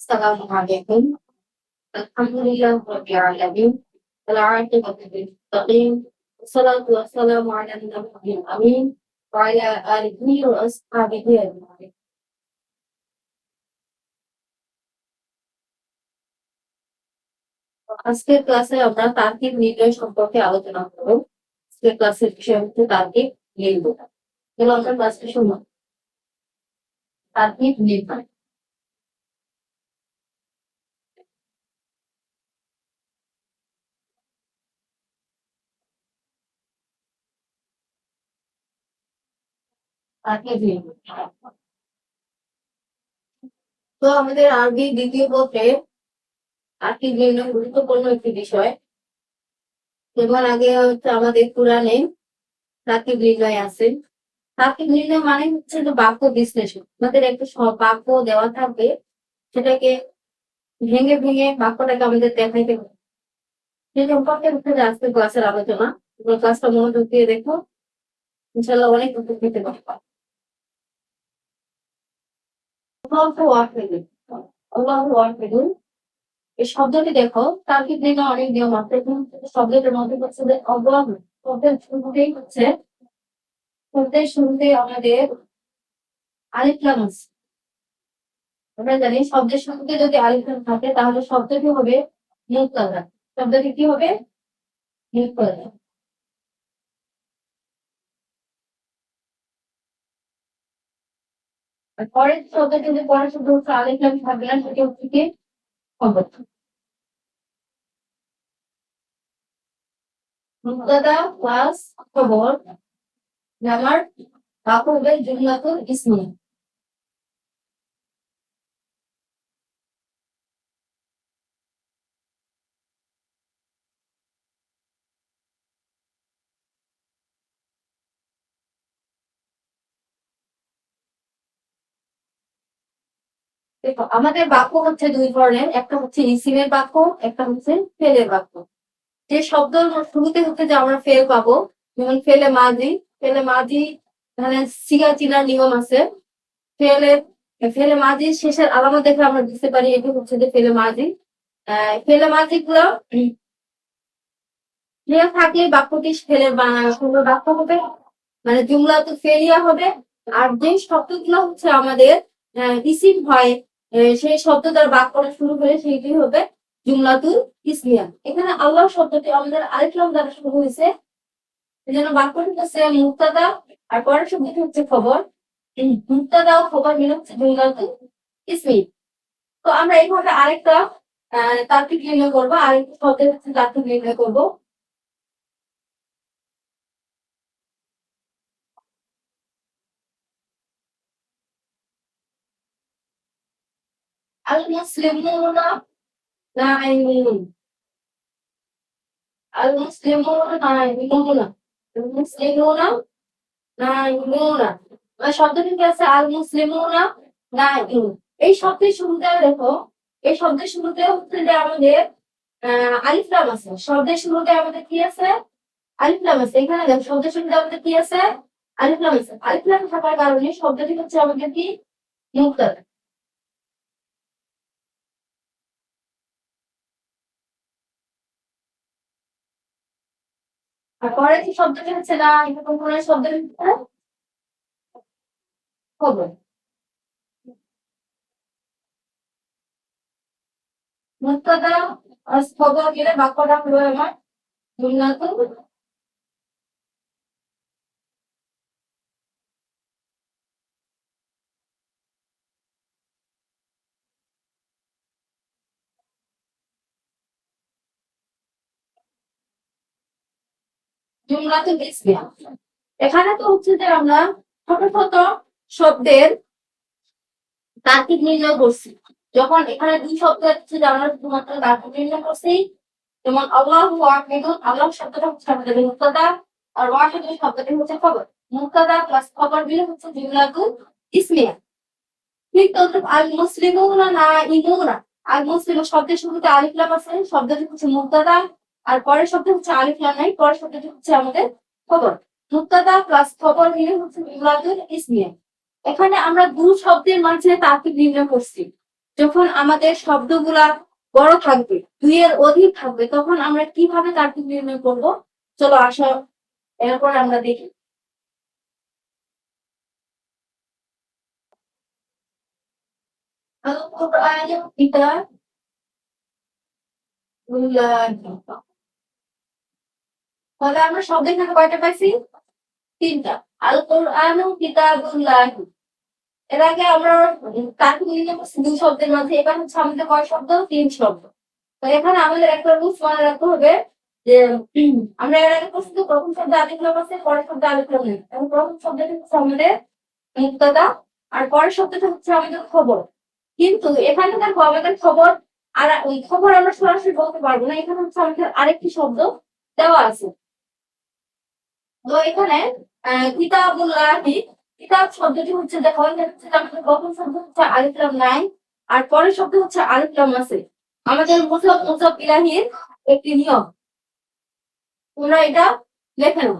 السلام عليكم. الحمد لله رب العالمين والعاقبة للمتقين والصلاة والسلام على النبي الأمين وعلى آله وأصحابه أجمعين. আজকের ক্লাসে আমরা তার্কিক নির্ণয় সম্পর্কে আলোচনা করব। আজকের ক্লাসের বিষয় হচ্ছে তার্কিক নির্ণয়। চলো আমরা ক্লাসটা শুনব। তার্কিক নির্ণয়। তার্কিক নির্ণয়। তো আমাদের আরবি দ্বিতীয় পত্রে তার্কিক নির্ণয় গুরুত্বপূর্ণ একটি বিষয়। যেমন আগে হচ্ছে আমাদের কোরআনে তার্কিক নির্ণয় আছে। তার্কিক নির্ণয় মানে হচ্ছে যে বাক্য বিশ্লেষণ। আমাদের একটা বাক্য দেওয়া থাকবে, সেটাকে ভেঙে ভেঙে বাক্যটাকে আমাদের দেখাইতে হবে। সেই সম্পর্কে হচ্ছে যে আজকের ক্লাসের আলোচনা। ক্লাসটা মনোযোগ দিয়ে দেখো, ইনশাল্লাহ অনেক উপকৃত হবে। এই শব্দটি দেখো, তার্কিক নির্ণয় অনেক নিয়ম আছে। শব্দটির মধ্যে হচ্ছে যে অল্লাহ, শব্দের শুরুতেই হচ্ছে আমাদের আলিফ লাম আছে। আমরা জানি শব্দের শুরুতে যদি আলিফ লাম থাকে তাহলে শব্দটি হবে মুবতাদা। শব্দটি কি হবে? মুবতাদা। আর পরের শব্দটি যদি পরের শব্দ হচ্ছে আলিফ লাম থাকবে না, সেটি হচ্ছে কি খবর। মুবতাদা প্লাস খবর আমার বাক্য হবে জুমলাতুল ইসমিয়া। দেখো আমাদের বাক্য হচ্ছে দুই ধরনের, একটা হচ্ছে ইসিমের বাক্য, একটা হচ্ছে ফেলের বাক্য। যে শব্দ শুরুতে হচ্ছে যে আমরা ফেল পাবো, যেমন ফেলে মাঝি। ফেলে মাঝি এখানে সিগা চিনার নিয়ম আছে। ফেলে ফেলে মাঝি শেষের আলামত দেখে আমরা বুঝতে পারি এটি হচ্ছে যে ফেলে মাঝি। ফেলে মাঝি গুলো ফেল থাকলে বাক্যটি ফেলের বাক্য হবে, মানে জুমলা তো ফেলিয়া হবে। আর যে শব্দগুলো হচ্ছে আমাদের ইসিম হয়, সেই শব্দ দ্বারা বাক্যটা শুরু করে সেইটি হবে জুমলাতুল ইসমিয়া। এখানে আল্লাহ শব্দটি আমাদের আলিফ লাম দ্বারা শুরু হয়েছে, এই জন্য বাক্যটি হচ্ছে মুবতাদা আর পরের শব্দটি হচ্ছে খবর। মুবতাদা ও খবর মিলে হচ্ছে জুমলাতুল ইসমি। তো আমরা এইভাবে আরেকটা তার্কিক নির্ণয় করবো, আরেকটা শব্দের হচ্ছে তার্কিক নির্ণয় করবো। আল মুসলিমুনা নাঈমুন। আল মুসলিমুনা নাঈমুনা। আল মুসলিমুনা নাঈমুনা। মানে শব্দটি কি আছে? আল মুসলিমুনা নাঈমুন। এই শব্দের শুরুতে দেখো, এই শব্দের শুরুতে হচ্ছে যে আমাদের আলিফ লাম আছে। শব্দের শুরুতে আমাদের কি আছে? আলিফ লাম আছে। এখানে দেখো শব্দের শুরুতে আমাদের কি আছে? আলিফ লাম আছে। আলিফ লাম থাকার কারণে শব্দটি হচ্ছে আমাদের কি মুবতাদা। আর পরে যে শব্দটি হচ্ছে না, এরকম কোন শব্দের খবর। মুবতাদা আর খবর মিলে বাক্যটা হলো আমার জুমলাতুল ইসমিয়া। এখানে তো হচ্ছে যে আমরা ছোট ছোট শব্দের তার্কিক নির্ণয় করছি। যখন এখানে দুই শব্দ হচ্ছে যে আমরা শুধুমাত্র তার্কিক নির্ণয় করছি, যেমন আল্লাহু ওয়াহিদুন, আল্লাহ শব্দটা হচ্ছে আমাদের মুবতাদা আর ওয়াহিদুন শব্দটি হচ্ছে খবর। মুবতাদা প্লাস খবর মিলে হচ্ছে জুমলাতুল ইসমিয়া। ঠিক তদ্রুপ আল মুসলিমুনা নাঈমুনা। আল মুসলিম শব্দের শুরুতে আলিফ লাম আছে, শব্দটি হচ্ছে মুবতাদা আর পরের শব্দ হচ্ছে আলিফ লাম নাই, পরের শব্দটি হচ্ছে আমাদের খবর। মুবতাদা প্লাস খবর মিলে হচ্ছে জুমলাতুল ইসমিয়া। এখানে আমরা দু শব্দের মাঝে তারকিব নির্ণয় করছি। যখন আমাদের শব্দগুলা বড় থাকবে, দুইয়ের অধিক থাকবে, তখন আমরা কিভাবে তারকিব নির্ণয় করব? চলো আসো, এরপর আমরা দেখি। তাহলে আমরা শব্দ এখানে কয়টা পাইছি? তিনটা। আল কোরআনু কিতাবুল্লাহ। এর আগে আমরা তারকিব নির্ণয় করছি দুই শব্দের মাঝে, এবার হচ্ছে আমাদের কয় শব্দ? তিন শব্দ। তো এখানে আমাদের একটা রুলস মনে রাখতে হবে যে আমরা এর আগে করছি তো প্রথম শব্দে আলিফ লাম আছে, পরের শব্দে আলিফ লাম নেই। এবং প্রথম শব্দটা হচ্ছে আমাদের মুক্তাদা, আর পরের শব্দটা হচ্ছে আমাদের খবর। কিন্তু এখানে দেখো আমাদের খবর, আর ওই খবর আমরা সরাসরি বলতে পারবো না, এখানে হচ্ছে আমাদের আরেকটি শব্দ দেওয়া আছে। তো এখানে কিতাবুল্লাহি, কিতাব শব্দটি হচ্ছে দেখো এখানে হচ্ছে আমাদের প্রথম শব্দ হচ্ছে আলিফ লাম নাই, আর পরের শব্দ হচ্ছে আলিফ লাম আছে। আমাদের মুসাফ মুসাফ ইলাহির একটি নিয়ম, তোমরা এটা লেখে নাও।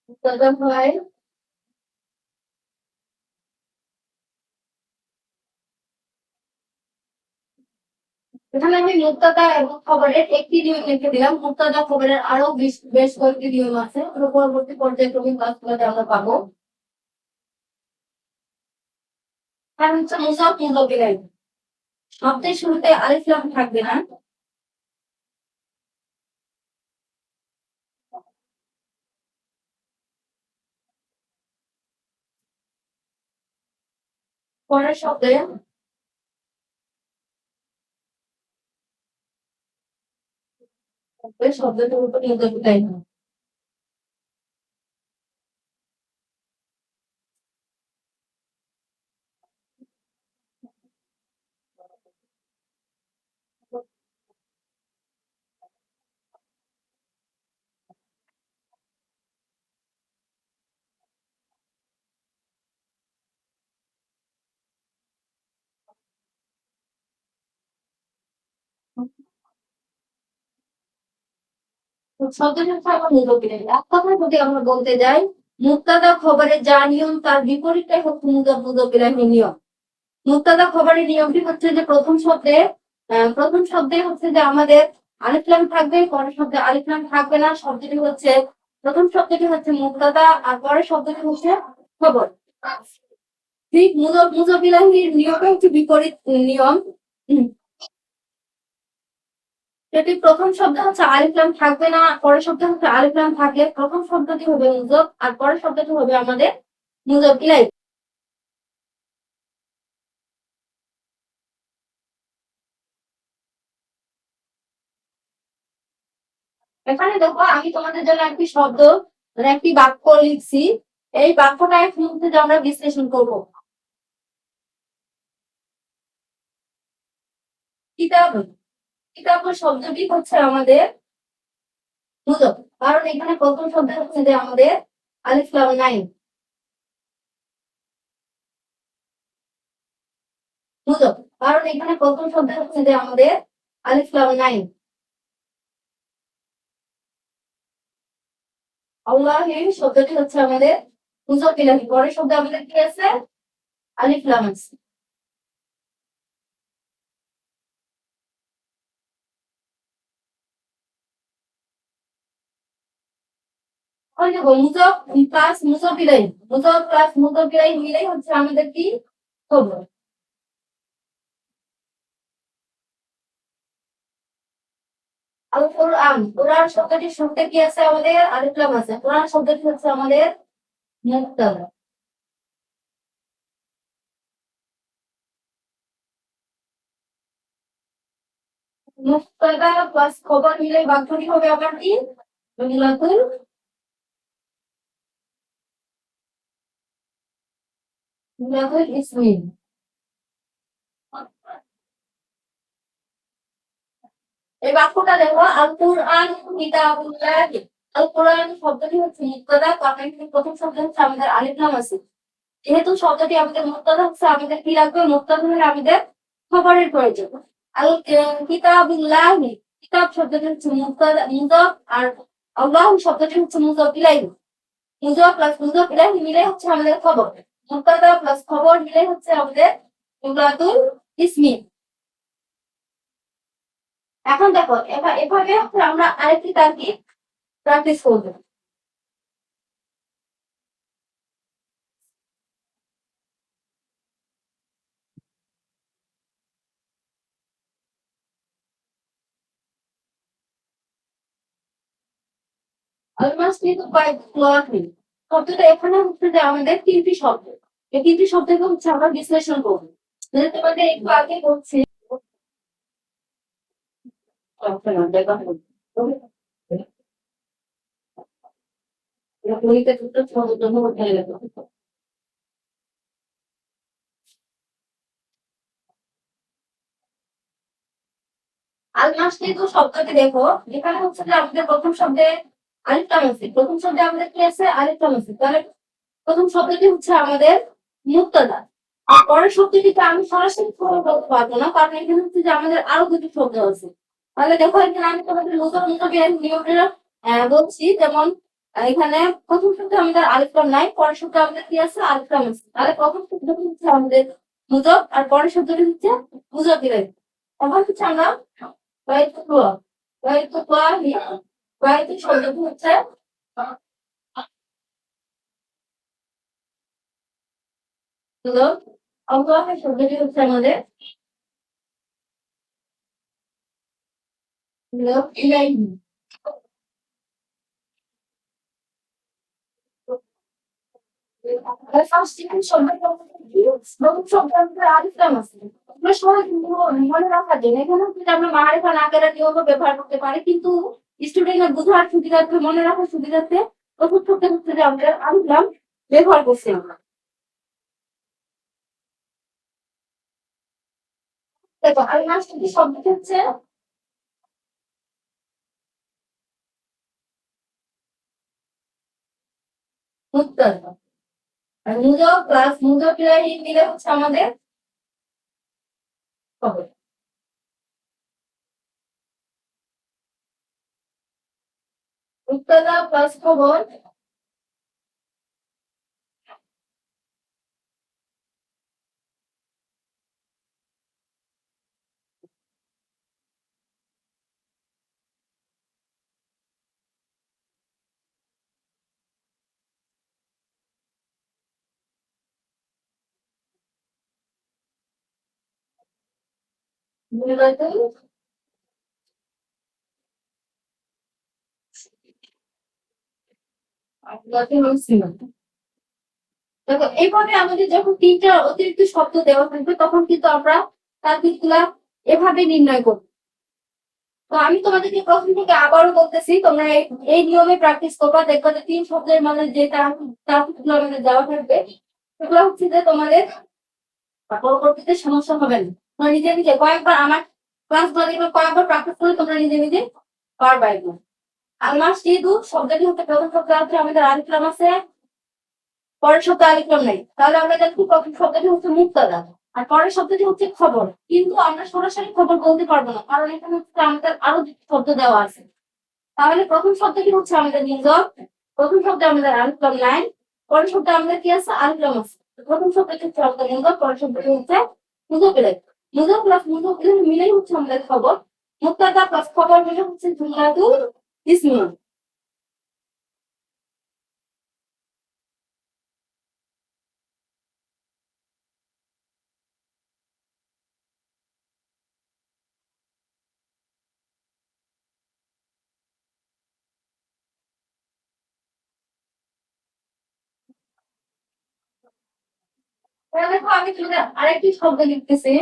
মুক্তাদা হয়, এখানে আমি মুক্তাদা এবং খবরের একটি নিয়ম লিখে দিলাম। মুক্তাদা খবরের আরো বেশ বেশ কয়েকটি নিয়ম আছে, ওগুলো পরবর্তী পর্যায়ক্রমিক ক্লাসগুলোতে আমরা পাবো। আর হচ্ছে মুসাফ মুসাফ ইলাহি, শব্দের শুরুতে আলিফ লাম থাকবে না। পরের শব্দে শব্দটির উপর মুসাফ ইলাহি। শব্দটি হচ্ছে আমার মুসাফ ইলাহি। এক কথায় যদি আমরা বলতে যাই, মুক্তাদা খবরের যা নিয়ম তার বিপরীতটাই হচ্ছে মুসাফ মুসাফ ইলাহির নিয়ম। মুক্তাদা খবরের নিয়মটি হচ্ছে যে প্রথম শব্দে হচ্ছে যে আমাদের আলিফ লাম থাকবে, পরের শব্দে আলিফ লাম থাকবে না। শব্দটি হচ্ছে, প্রথম শব্দটি হচ্ছে মুক্তাদা, আর পরের শব্দটি হচ্ছে খবর। ঠিক মুজাবিলাহির নিয়মটা হচ্ছে বিপরীত নিয়ম। উম, যদি প্রথম শব্দ হচ্ছে আলিফ লাম থাকবে না, পরের শব্দ হচ্ছে আলিফ লাম থাকলে প্রথম শব্দটি হবে মুজব, আর পরের শব্দটি হবে আমাদের মুজাবিলাই। এখানে দেখো আমি তোমাদের জন্য একটি শব্দ, মানে একটি বাক্য লিখছি। এই বাক্যটা এখন হচ্ছে যে আমরা বিশ্লেষণ করবো। কিতাব, কিতাব শব্দটি হচ্ছে আমাদের মুজব, কারণ এখানে প্রথম শব্দ হচ্ছে যে আমাদের আলিফ লাম নাই। মুজব, কারণ এখানে প্রথম শব্দ হচ্ছে যে আমাদের আলিফ লাম নাই। আল্লাহি শব্দটি হচ্ছে আমাদের মুজব ইলাহি, পরের শব্দে আমাদের কি আছে? আলিফ লাম আছে। ওই দেখো মুজব প্লাস মুজব ইলাহি, মুজব প্লাস মুজব ইলাহি মিলেই হচ্ছে আমাদের কি? খবর। আল কোরআন, কোরআন শব্দটি শুরুতে কি আছে? আমাদের আলিফ লাম আছে। কোরআন শব্দটি হচ্ছে আমাদের মুক্তাদা। মুক্তাদা প্লাস খবর মিলে বাক্যটি হবে আবার কি? জুমলাতুল, জুমলাতুল ইসমি। এই বাক্যটা দেখো, আল কোরআন কিতাবুল্লাহ। আল কোরআন শব্দটি হচ্ছে মুক্তাদা, কারণ এখানে প্রথম শব্দ হচ্ছে আমাদের আলিফ লাম আছে। যেহেতু শব্দটি আমাদের মুক্তাদা হচ্ছে, আমাদের কি লাগবে? মুক্তাদা হলে আমাদের খবরের প্রয়োজন। আল কিতাবুল্লাহ, কিতাব শব্দটি হচ্ছে মুদাফ, আর আল্লাহ শব্দটি হচ্ছে মুদাফ ইলাইহি। মুদাফ প্লাস মুদাফ ইলাইহি মিলে হচ্ছে আমাদের খবর। মুবতাদা প্লাস খবর মিলে হচ্ছে আমাদের জুমলাতুল ইসমি। এখন দেখো এভাবে হচ্ছে আমরা আরেকটি তারকিব প্র্যাকটিস করব। অলমোস্ট কিন্তু কয়েক প্লট নেই। শব্দটা এখানে হচ্ছে যে আমাদের তিনটি শব্দ। এই তিনটি শব্দকে হচ্ছে আমরা বিশ্লেষণ করবো। যেটা তোমাদের একটু আগে বলছি। আল মাসনিদু শব্দটি দেখো, এখানে হচ্ছে যে আমাদের প্রথম শব্দে আলিফ লাম আছে। প্রথম শব্দে আমাদের কি আছে? আলিফ লাম আছে। তাহলে প্রথম শব্দটি হচ্ছে আমাদের মুক্তাদা। আর পরের শব্দটিকে আমি সরাসরি বলতে পারবো না, কারণ এখানে হচ্ছে যে আমাদের আরো দুটি শব্দ আছে। তাহলে দেখো এখানে আমি তোমাদের নতুন নতুন নিয়মটা বলছি। যেমন এখানে প্রথম শব্দে আমাদের আলিফ লাম নাই, পরের শব্দে আমাদের কি আছে? আলিফ লাম আছে। তাহলে প্রথম শব্দটি হচ্ছে আমাদের মুজব, আর পরের শব্দটি হচ্ছে মুজব ইলাইহি। এখন হচ্ছে আমরা বাইতুল্লাহ, বাইতুল্লাহি, বাইতু শব্দটি হচ্ছে হলো আল্লাহের শব্দটি হচ্ছে আমাদের হলো ইলাইহি। আর ফার্স্ট সেকেন্ড শব্দটা প্রথম শব্দ আমাদের আলিফ লাম আছে। আমরা সবাই কিন্তু মনে রাখার জন্য এখানে কিন্তু আমরা মারিফা নাকেরা নিয়মও ব্যবহার করতে পারি, কিন্তু স্টুডেন্টের বোঝার সুবিধার্থে, মনে রাখার সুবিধার্থে প্রথম শব্দ হচ্ছে যে আমাদের আলিফ লাম ব্যবহার করছি আমরা। দেখো আর লাস্ট শব্দটি হচ্ছে মুক্তাদা। আর মুজব প্লাস মুজব ইলাইহি মিলে হচ্ছে আমাদের খবর। মুক্তাদা প্লাস খবর মিলাতে আপনাকে বলছিলাম। দেখো এইভাবে আমাদের যখন তিনটা অতিরিক্ত শব্দ দেওয়া থাকবে তখন কিন্তু আমরা তার দিকগুলা এভাবে নির্ণয় করবো। তো আমি তোমাদেরকে প্রথম থেকে আবারও বলতেছি, তোমরা এই নিয়মে প্র্যাকটিস করবা, দেখবা যে তিন শব্দের মানে যে তারগুলো আমাদের দেওয়া থাকবে সেগুলো হচ্ছে যে তোমাদের পরবর্তীতে সমস্যা হবে না। তোমরা নিজে নিজে কয়েকবার আমার ক্লাস গুলো দেখবে, কয়েকবার প্র্যাকটিস করে তোমরা নিজে নিজে পারবা এগুলো। আলমাস যেহেতু শব্দটি হচ্ছে প্রথম শব্দ হচ্ছে আমাদের আলিফ লাম আছে, পরের শব্দ আলিফ লাম নাই, তাহলে আমরা দেখি প্রথম শব্দটি হচ্ছে মুক্তাদা আর পরের শব্দটি হচ্ছে খবর। কিন্তু আমরা সরাসরি খবর বলতে পারবো না, কারণ এখানে হচ্ছে আমাদের আরো দুটি শব্দ দেওয়া আছে। তাহলে প্রথম শব্দটি হচ্ছে আমাদের নির্জব, প্রথম শব্দে আমাদের আলিফ লাম নাই, পরের শব্দে আমাদের কি আছে? আলিফ লাম আছে। প্রথম শব্দটি হচ্ছে আমাদের নির্জব, পরের শব্দটি হচ্ছে মুজব ইলাইহি। মুজব প্লাস মুজব ইলাইহি মিলেই হচ্ছে আমাদের খবর। মুক্তাদা প্লাস খবর মিলে হচ্ছে জুমলাতুল ইসমিয়া। তাহলে দেখো আমি তোমাদের আরেকটি শব্দ লিখতেছি।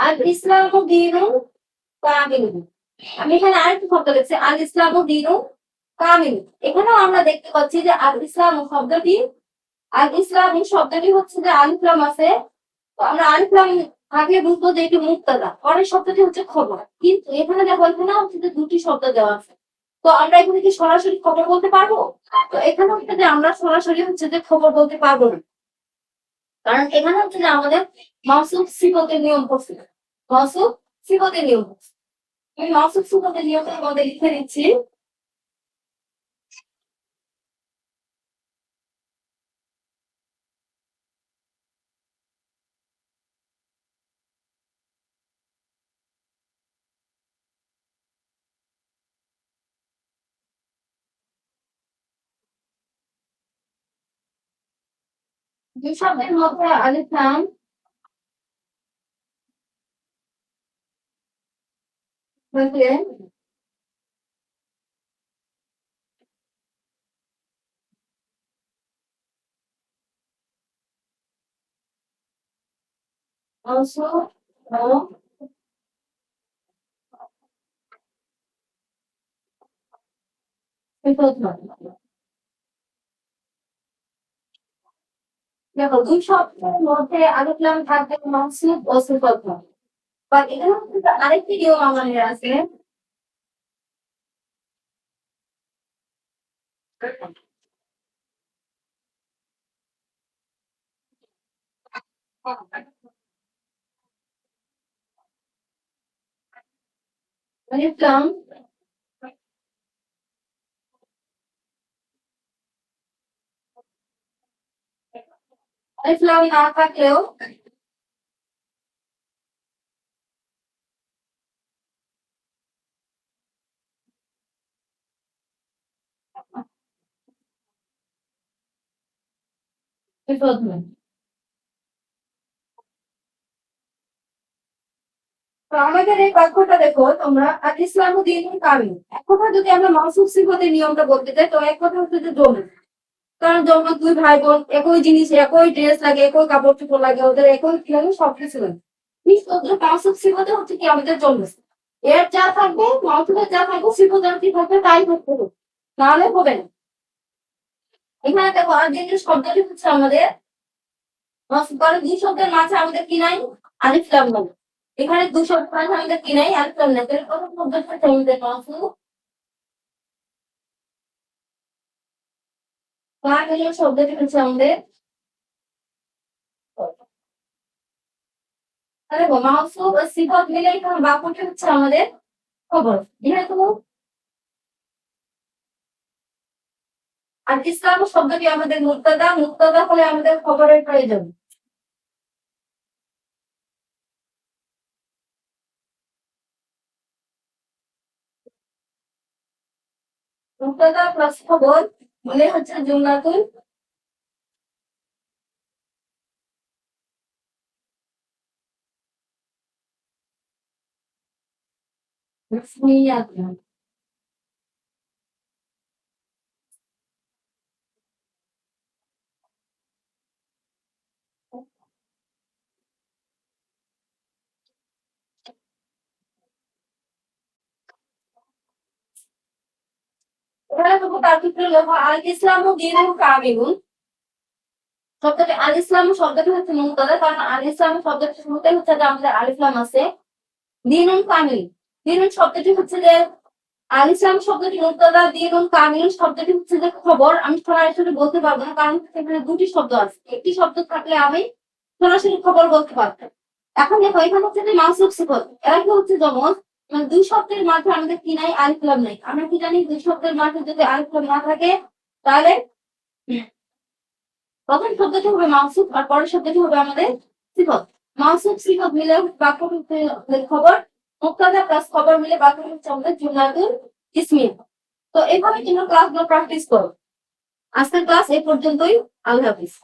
আল ইসলামু দীনুন কামিলুন। আমি এখানে আরেকটা শব্দ লিখছি, আল ইসলামু দীনুন কামিলুন। এখানেও আমরা দেখতে পাচ্ছি যে আল ইসলাম শব্দটি, আল ইসলাম শব্দটি হচ্ছে যে আলিফ লাম আছে, তো আমরা আলিফ লাম থাকলে বুঝবো যে এটি মুবতাদা, পরের শব্দটি হচ্ছে খবর। কিন্তু এখানে দেখো এখানে হচ্ছে যে দুটি শব্দ দেওয়া আছে, তো আমরা এখানে কি সরাসরি খবর বলতে পারবো? তো এখানে হচ্ছে যে আমরা সরাসরি হচ্ছে যে খবর বলতে পারবো না, কারণ এখানে হচ্ছে যে আমাদের মাউসুফ সিফতের নিয়ম করছে, মাউসুফ সিফতের নিয়ম করছে। আমি মাউসুফ সিফতের নিয়মটা তোমাদের লিখে দিচ্ছি। দুই শব্দের মধ্যে আলিফ লাম থাকলে মাউসুফ ও সিফত হয়। দেখো দুই শব্দের মধ্যে আলিফ লাম থাকলে মাউসুফ ও সিফত হয়। বা এখানে হচ্ছে যে আরেকটি নিয়ম আমাদের আছে, আলিফ লাম আলিফ লাম না থাকলেও সিফত হয়। তো আমাদের এই বাক্যটা দেখো তোমরা, আল ইসলামু দীনুন কামিল। এক কথা যদি আমরা মাউসুফ সিফতের নিয়মটা বলতে চাই, তো এক কথা হচ্ছে যে জমে, কারণ জমা দুই ভাই বোন, একই জিনিস একই ড্রেস লাগে, একই কাপড় চোপড় লাগে, ওদের একই লাগে, সবকিছু লাগে। কিন্তু ওদের মাউসুফ সিফতে হচ্ছে কি আমাদের জন্মেছে, এর যা থাকবে মাউসুফের যা থাকবে সিফতের কি থাকবে তাই করতে হবে, নাহলে হবে না। এখানে দেখো আর যে শব্দটি হচ্ছে আমাদের মাউসুফ, কারণ দুই শব্দের মাঝে আমাদের কি নাই, আলিফ লাম নাই। এখানে দুই শব্দের মাঝে আমাদের কি নাই, আলিফ লাম নাই। তাহলে প্রথম শব্দটি হচ্ছে আমাদের মাউসুফ, কামিল শব্দটি হচ্ছে আমাদের তাহলে মাউসুফ আর সিফত মিলে এখানে বাক্যটি হচ্ছে আমাদের খবর। যেহেতু আর ইসলাম শব্দটি আমাদের মুক্তাদা, মুক্তাদা হলে আমাদের খবরের প্রয়োজন। মুক্তাদা প্লাস খবর মানে হচ্ছে জুমলাতুল ইসমিয়াত। এখানে দেখো তার ক্ষেত্রে লেখা আল ইসলাম ও দীনুল কামিলুন। শব্দটি আল ইসলাম শব্দটি হচ্ছে মুক্তাদা, কারণ আল ইসলাম শব্দটি শুরুতে হচ্ছে যে আমাদের আলিফ লাম আছে। দীনুল কামিল, দীনুল শব্দটি হচ্ছে যে আল ইসলাম শব্দটি মুক্তাদা, দীনুল কামিল শব্দটি হচ্ছে যে খবর। আমি সরাসরি বলতে পারবো না, কারণ এখানে দুটি শব্দ আছে, একটি শব্দ থাকলে আমি সরাসরি খবর বলতে পারবো। এখন দেখো এখানে হচ্ছে যে মাউসুফ সিফত, এরা কি হচ্ছে যেমন মানে দুই শব্দের মাঝে আমাদের কি নাই, আলিফ লাম নাই। আমরা কি জানি দুই শব্দের মাঝে যদি আলিফ লাম না থাকে তাহলে প্রথম শব্দটি হবে মাউসুফ আর পরের শব্দটি হবে আমাদের সিফত। মাউসুফ সিফত মিলে বাক্যটি হচ্ছে খবর, মুক্তাদা প্লাস খবর মিলে বাক্যটি হচ্ছে আমাদের জুমলাতুল ইসমিয়া। তো এইভাবে তোমরা ক্লাসগুলো প্র্যাকটিস করো। আজকের ক্লাস এই পর্যন্তই। আল্লাহ হাফিজ।